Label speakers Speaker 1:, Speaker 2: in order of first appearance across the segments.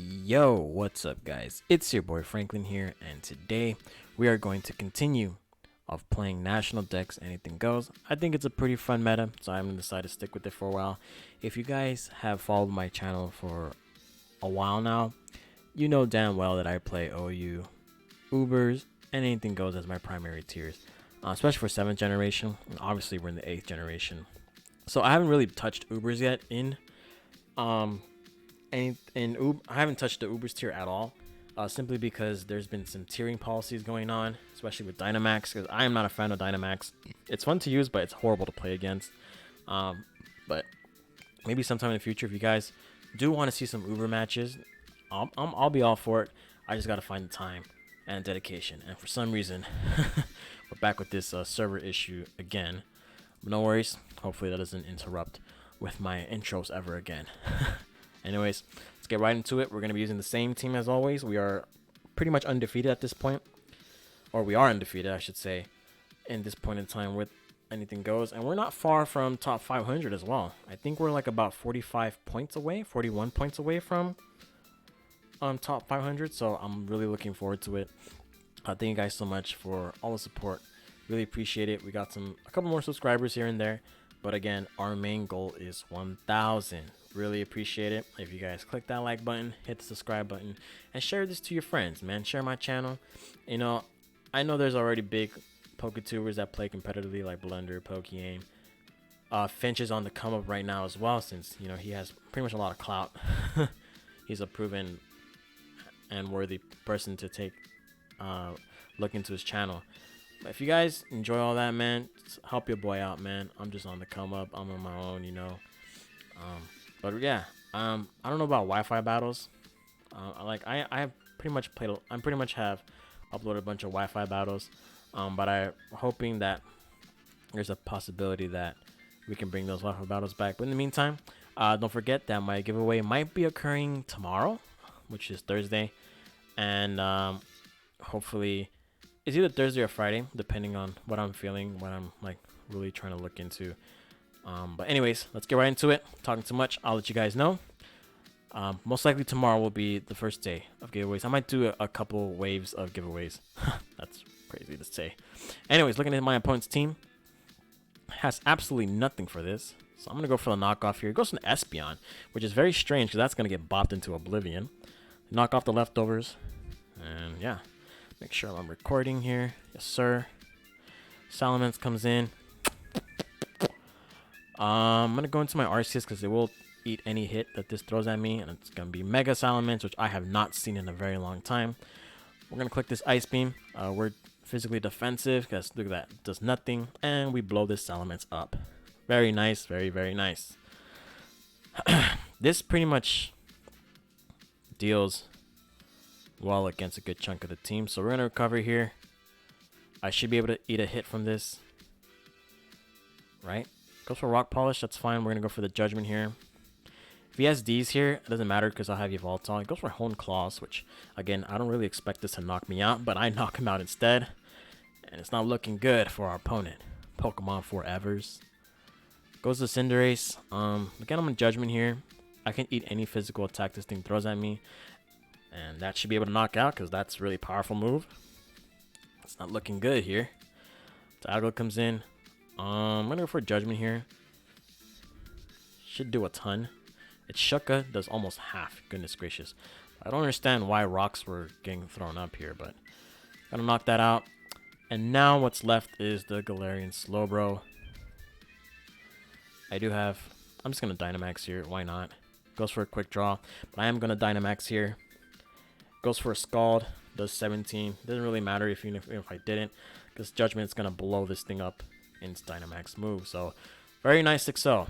Speaker 1: Yo, what's up guys? It's your boy Franklin here, and today we are going to continue of playing National Dex Anything Goes. I think it's a pretty fun meta, so I'm going to decide to stick with it for a while. If you guys have followed my channel for a while now, you know damn well that I play OU, Ubers, and Anything Goes as my primary tiers, especially for 7th generation. Obviously, we're in the 8th generation. So I haven't really touched Ubers yet I haven't touched the Ubers tier at all, simply because there's been some tiering policies going on, especially with Dynamax, because I am not a fan of Dynamax. It's fun to use, but it's horrible to play against. But maybe sometime in the future, if you guys do want to see some Uber matches, I'll be all for it. I just got to find the time and dedication. And for some reason, we're back with this server issue again. But no worries. Hopefully that doesn't interrupt with my intros ever again. Anyways, let's get right into it. We're going to be using the same team as always. We are pretty much undefeated at this point. Or we are undefeated, I should say, in this point in time with Anything Goes. And we're not far from top 500 as well. I think we're like about 45 points away, 41 points away from top 500. So I'm really looking forward to it. Thank you guys so much for all the support. Really appreciate it. We got a couple more subscribers here and there. But again, our main goal is 1,000. Really appreciate it if you guys click that like button, hit the subscribe button, and share this to your friends, man. Share my channel. You know, I know there's already big PokeTubers that play competitively like Blender, PokeAim. Finch is on the come up right now as well, since you know he has pretty much a lot of clout. He's a proven and worthy person to take look into his channel. But if you guys enjoy all that, man, help your boy out, man. I'm just on the come up. I'm on my own, you know. But yeah, I don't know about Wi-Fi battles. I have pretty much played. I pretty much have uploaded a bunch of Wi-Fi battles. But I'm hoping that there's a possibility that we can bring those Wi-Fi battles back. But in the meantime, don't forget that my giveaway might be occurring tomorrow, which is Thursday, and hopefully it's either Thursday or Friday, depending on what I'm feeling, what I'm like really trying to look into. But anyways, let's get right into it. Talking too much, I'll let you guys know. Most likely tomorrow will be the first day of giveaways. I might do a couple waves of giveaways. That's crazy to say. Anyways, looking at my opponent's team, has absolutely nothing for this. So I'm going to go for the knockoff here. It goes for an Espeon, which is very strange because that's going to get bopped into oblivion. Knock off the leftovers. And yeah, make sure I'm recording here. Yes, sir. Salamence comes in. I'm going to go into my Arceus because it will eat any hit that this throws at me. And it's going to be Mega Salamence, which I have not seen in a very long time. We're going to click this Ice Beam. We're physically defensive because look at that. It does nothing. And we blow this Salamence up. Very nice. Very, very nice. This pretty much deals well against a good chunk of the team. So we're going to recover here. I should be able to eat a hit from this. Right? Goes for Rock Polish, that's fine. We're going to go for the Judgment here. If he has D's here, it doesn't matter because I'll have Yveltal. He goes for Hone Claws, which, again, I don't really expect this to knock me out, but I knock him out instead. And it's not looking good for our opponent. Pokemon Forevers. Goes to Cinderace. Again, I'm in Judgment here. I can eat any physical attack this thing throws at me. And that should be able to knock out because that's a really powerful move. It's not looking good here. Dialga comes in. I'm going to go for Judgment here. Should do a ton. Its Shuka does almost half. Goodness gracious. I don't understand why rocks were getting thrown up here, but gotta knock that out. And now what's left is the Galarian Slowbro. I'm just going to Dynamax here. Why not? Goes for a quick draw, but I am going to Dynamax here. Goes for a Scald. Does 17. Doesn't really matter even if I didn't, because Judgment is going to blow this thing up in its Dynamax move. So very nice Excel.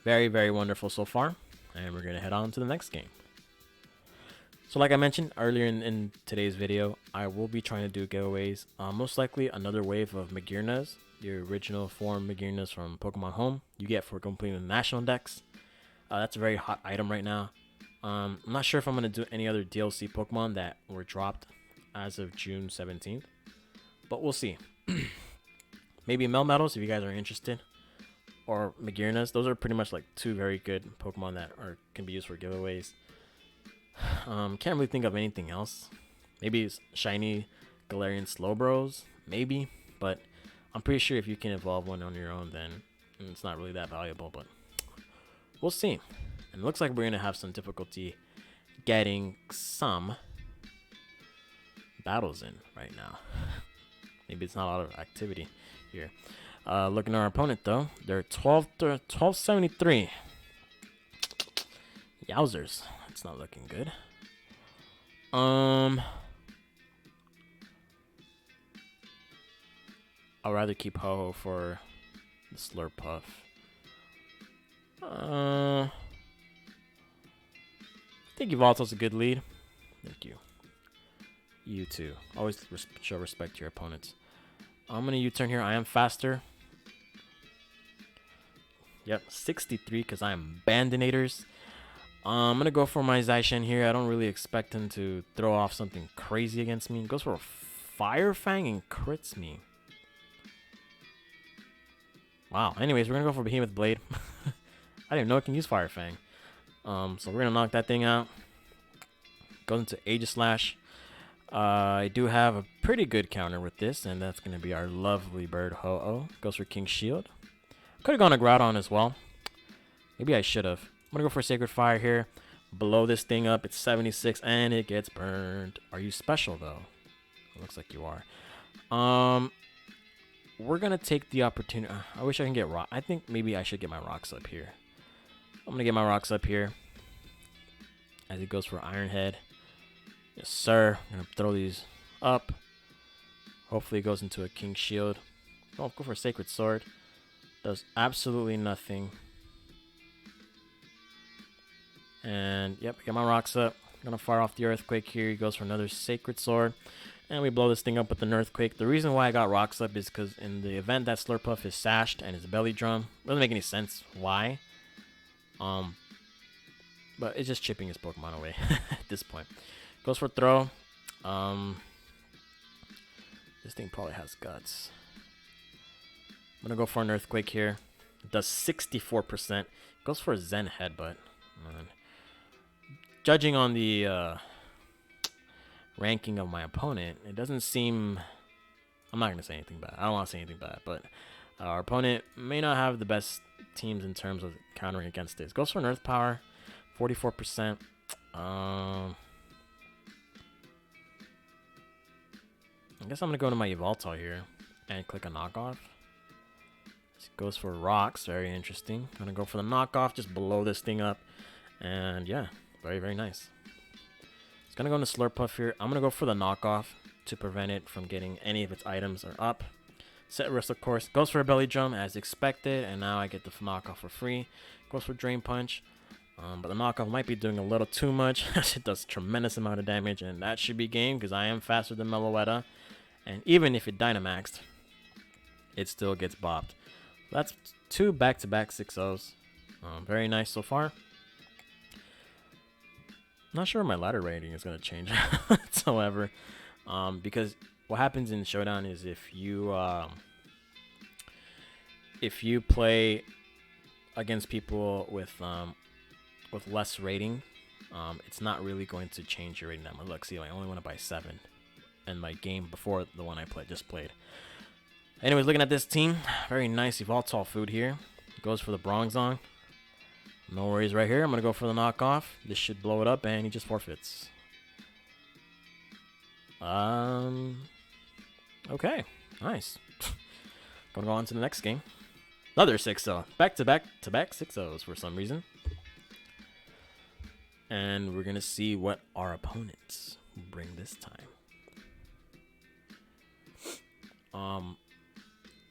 Speaker 1: Very, very wonderful so far. And we're going to head on to the next game. So like I mentioned earlier in today's video, I will be trying to do giveaways. Most likely another wave of Magearnas, the original form Magearnas from Pokemon Home. You get for completing the National Dex. That's a very hot item right now. I'm not sure if I'm going to do any other DLC Pokemon that were dropped as of June 17th. But we'll see. Maybe Melmetal if you guys are interested. or Magearnas. Those are pretty much like two very good Pokemon that can be used for giveaways. Can't really think of anything else. Maybe it's shiny Galarian Slowbros, maybe. But I'm pretty sure if you can evolve one on your own, then it's not really that valuable. But we'll see. And it looks like we're gonna have some difficulty getting some battles in right now. Maybe it's not a lot of activity here. Looking at our opponent though, they're 1273. Yowzers, it's not looking good. I'd rather keep Ho-Oh for the Slurpuff. I think Yveltal's a good lead. Thank you. You too. Always show respect to your opponents. I'm gonna U-turn here. I am faster. Yep, 63 because I am Bandinators. I'm gonna go for my Zaishen here. I don't really expect him to throw off something crazy against me. He goes for a Fire Fang and crits me. Wow. Anyways, we're gonna go for Behemoth Blade. I didn't know it can use Fire Fang. So we're gonna knock that thing out. Goes into Aegislash. I do have a pretty good counter with this, and that's gonna be our lovely bird Ho-Oh. Goes for King Shield. Could have gone a Groudon as well. Maybe I should have. I'm gonna go for Sacred Fire here. Blow this thing up. It's 76 and it gets burned. Are you special though? It looks like you are. We're gonna take the opportunity. I wish I can get rock. I think maybe I should get my rocks up here. I'm gonna get my rocks up here. As it goes for Iron Head. Yes, sir. I'm gonna throw these up. Hopefully it goes into a King Shield. Oh, go for a Sacred Sword. Does absolutely nothing. And yep, get my rocks up. Gonna fire off the Earthquake here. He goes for another Sacred Sword. And we blow this thing up with an Earthquake. The reason why I got rocks up is because in the event that Slurpuff is sashed and his belly drum, doesn't make any sense why. But it's just chipping his Pokemon away at this point. Goes for throw. This thing probably has guts. I'm gonna go for an Earthquake here. It does 64%. Goes for a Zen Headbutt. Judging on the ranking of my opponent, it doesn't seem... I'm not gonna say anything bad. I don't want to say anything bad, but our opponent may not have the best teams in terms of countering against this. Goes for an Earth Power, 44%. I guess I'm gonna go to my Yveltal here and click a knockoff. It goes for rocks, very interesting. I'm gonna go for the knockoff, just blow this thing up, and yeah, very, very nice. It's gonna go into Slurpuff here. I'm gonna go for the knockoff to prevent it from getting any of its items or up. Set Rest, of course, goes for a Belly Drum as expected, and now I get the knockoff for free. Goes for Drain Punch, but the knockoff might be doing a little too much. It does a tremendous amount of damage, and that should be game because I am faster than Meloetta. And even if it Dynamaxed, it still gets bopped. That's 2 back-to-back 6-0s. Very nice so far. Not sure my ladder rating is going to change whatsoever. Because what happens in Showdown is if you play against people with less rating, it's not really going to change your rating that much. Look, see, I only went up by 7 in my game before the one I just played. Anyways, looking at this team, very nice Yveltal food here. Goes for the Bronzong. No worries right here. I'm going to go for the knockoff. This should blow it up, and he just forfeits. Okay, nice. Gonna go on to the next game. Another 6-0. Back-to-back 6-0s for some reason. And we're gonna see what our opponents bring this time.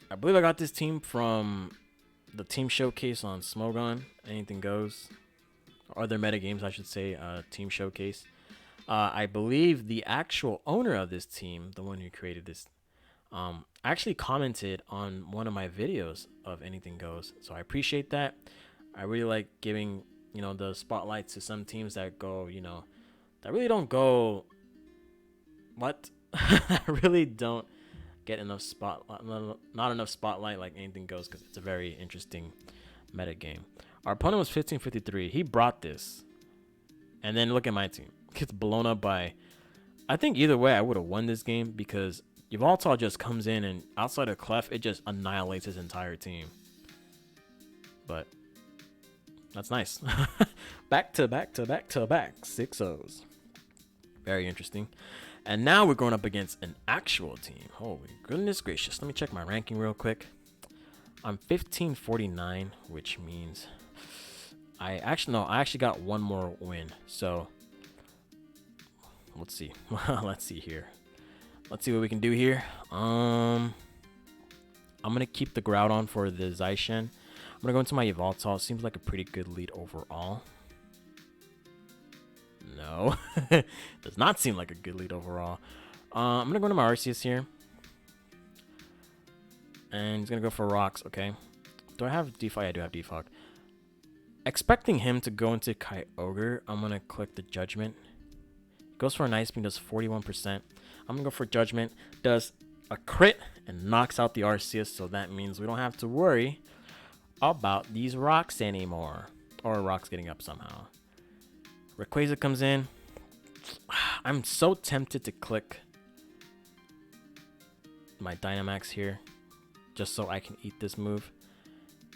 Speaker 1: I believe I got this team from the team showcase on Smogon. Anything Goes. Or other meta games, I should say. Team showcase. I believe the actual owner of this team, the one who created this, actually commented on one of my videos of Anything Goes. So I appreciate that. I really like giving, the spotlight to some teams that go, that really don't go, I really don't get enough not enough spotlight like Anything Goes, because it's a very interesting meta game. Our opponent was 1553. He brought this. And then look at my team. Gets blown up by... I think either way I would have won this game because Yveltal just comes in and outside of Clef, it just annihilates his entire team. But that's nice. Back to back 6-0s. Very interesting. And now we're going up against an actual team. Holy goodness gracious. Let me check my ranking real quick. I'm 1549, which means I actually got one more win. So let's see. Let's see here. Let's see what we can do here. I'm gonna keep the Groudon for the Zaishen. I'm gonna go into my Yveltal. Seems like a pretty good lead overall. No, does not seem like a good lead overall. I'm gonna go into my Arceus here, and he's gonna go for rocks. Okay, do I have Defog? I do have Defog. Expecting him to go into Kyogre, I'm gonna click the Judgment. Goes for an Ice Beam, does 41%. I'm gonna go for Judgment, does a crit and knocks out the Arceus, so that means we don't have to worry about these rocks anymore, or rocks getting up somehow. Rayquaza comes in. I'm so tempted to click my Dynamax here just so I can eat this move.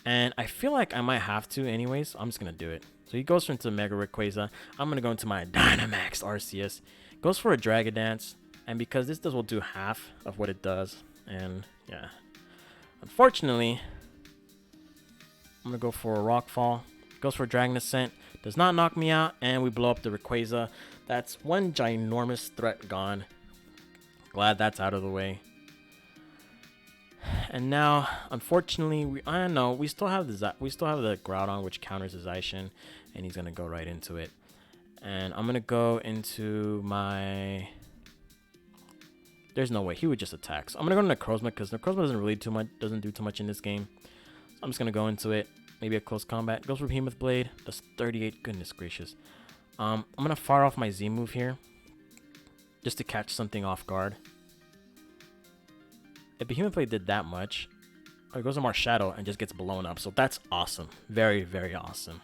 Speaker 1: And I feel like I might have to anyways. I'm just going to do it. So he goes into Mega Rayquaza. I'm going to go into my Dynamax Arceus. Goes for a Dragon Dance. And because this will do half of what it does. And yeah. Unfortunately, I'm going to go for a Rock Fall. Goes for Dragon Ascent. Does not knock me out, and we blow up the Rayquaza. That's one ginormous threat gone. Glad that's out of the way. And now, unfortunately, we still have the Groudon, which counters the Zaishen, and he's gonna go right into it. And I'm gonna go into my... There's no way he would just attack. So I'm gonna go into Necrozma because Necrozma doesn't do too much in this game. So I'm just gonna go into it. Maybe a close combat. Goes for Behemoth Blade. Does 38. Goodness gracious. I'm going to fire off my Z move here. Just to catch something off guard. If Behemoth Blade did that much, it goes to Marshadow and just gets blown up. So that's awesome. Very, very awesome.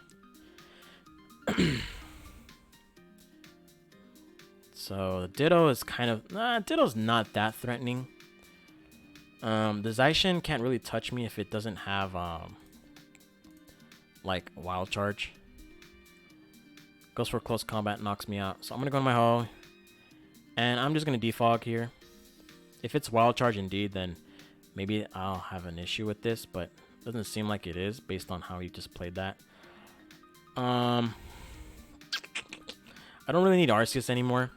Speaker 1: So the Ditto is kind of... Ditto's not that threatening. The Zaishen can't really touch me if it doesn't have... like Wild Charge. Goes for close combat, knocks me out. So I'm gonna go to my Ho, and I'm just gonna defog here. If it's Wild Charge indeed, then maybe I'll have an issue with this, but it doesn't seem like it is based on how he just played that. I don't really need Arceus anymore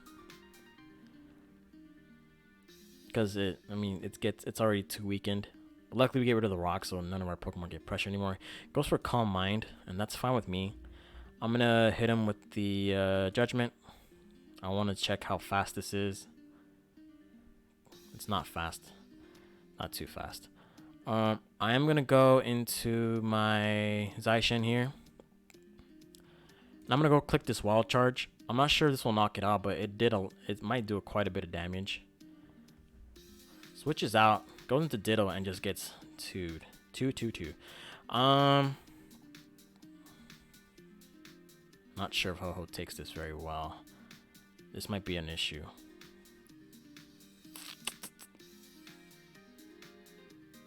Speaker 1: because it's already too weakened. Luckily, we get rid of the rock, so none of our Pokemon get pressure anymore. Goes for Calm Mind, and that's fine with me. I'm going to hit him with the Judgment. I want to check how fast this is. It's not fast. Not too fast. I am going to go into my Zaishen here. And I'm going to go click this Wild Charge. I'm not sure this will knock it out, but it might do quite a bit of damage. Switches out. Goes into Ditto and just gets 2'd. 2. Not sure if Ho-Ho takes this very well. This might be an issue.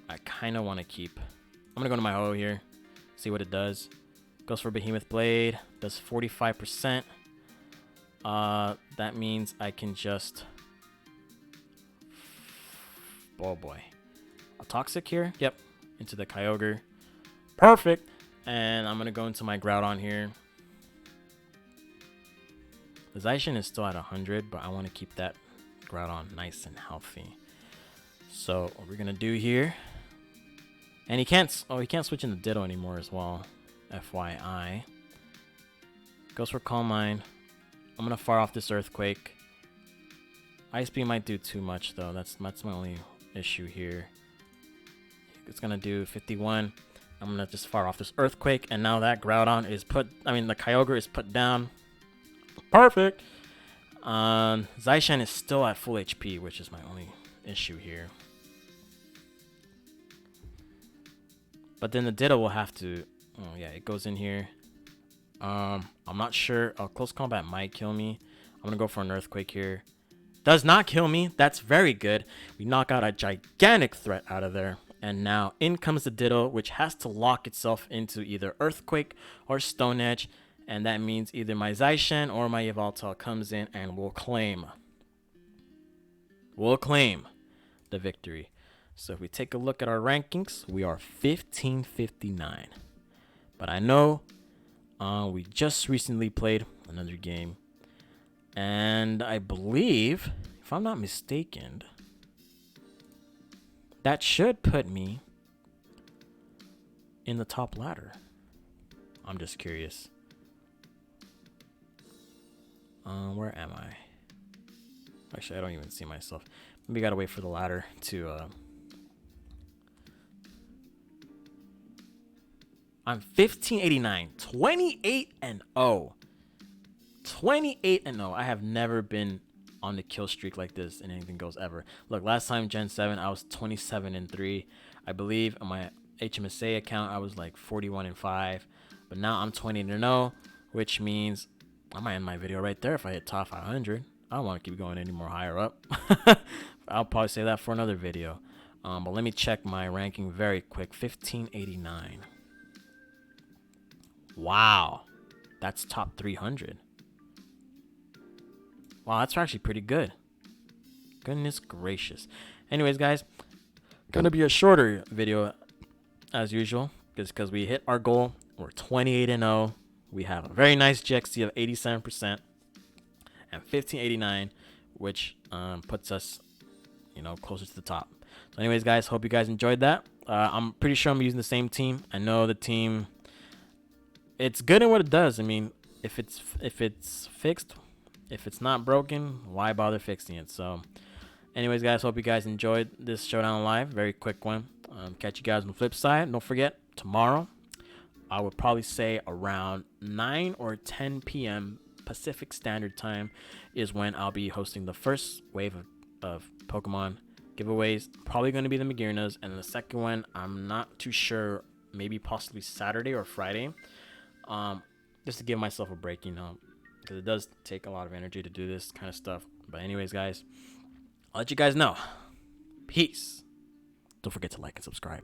Speaker 1: I kind of want to keep... I'm going to go to my Ho-Ho here. See what it does. Goes for Behemoth Blade. Does 45%. That means I can just... Oh boy. A Toxic here? Yep. Into the Kyogre. Perfect. And I'm going to go into my Groudon here. The Zaishen is still at 100, but I want to keep that Groudon nice and healthy. So what we're going to do here... And he can't switch into Ditto anymore as well. FYI. Goes for Calm Mind. I'm going to fire off this Earthquake. Ice Beam might do too much though. That's my only issue here. It's gonna do 51. I'm gonna just fire off this Earthquake, and now that Groudon is the Kyogre is put down. Perfect. Zaishen is still at full HP, which is my only issue here. But then the Ditto will have to... Oh yeah, it goes in here. I'm not sure. Close combat might kill me. I'm gonna go for an earthquake here. Does not kill me. That's very good. We knock out a gigantic threat out of there. And now in comes the Ditto, which has to lock itself into either Earthquake or Stone Edge. And that means either my Zaishen or my Yveltal comes in and will claim the victory. So if we take a look at our rankings, we are 1559. But I know we just recently played another game. And I believe, if I'm not mistaken, that should put me in the top ladder. I'm just curious. Where am I? Actually, I don't even see myself. Maybe gotta wait for the ladder to... I'm 1589, 28 and 0. 28 and 0. I have never been on the kill streak like this in Anything Goes ever. Look, last time Gen 7, I was 27 and 3. I believe on my HMSA account, I was like 41 and 5. But now I'm 20 and 0, which means I might end my video right there if I hit top 500. I don't want to keep going any more higher up. I'll probably say that for another video. But let me check my ranking very quick. 1589. Wow. That's top 300. Wow, that's actually pretty good. Goodness gracious. Anyways, guys, gonna be a shorter video as usual, because we hit our goal. We're 28 and 0. We have a very nice GXC of 87% and 1589, which puts us, closer to the top. So, anyways, guys, hope you guys enjoyed that. I'm pretty sure I'm using the same team. I know the team. It's good in what it does. I mean, if it's fixed. If it's not broken, why bother fixing it? So, anyways, guys, hope you guys enjoyed this Showdown Live. Very quick one. Catch you guys on the flip side. Don't forget, tomorrow, I would probably say around 9 or 10 p.m. Pacific Standard Time is when I'll be hosting the first wave of Pokemon giveaways. Probably going to be the Magirnas. And the second one, I'm not too sure. Maybe possibly Saturday or Friday. Just to give myself a break, because it does take a lot of energy to do this kind of stuff. But anyways, guys, I'll let you guys know. Peace. Don't forget to like and subscribe.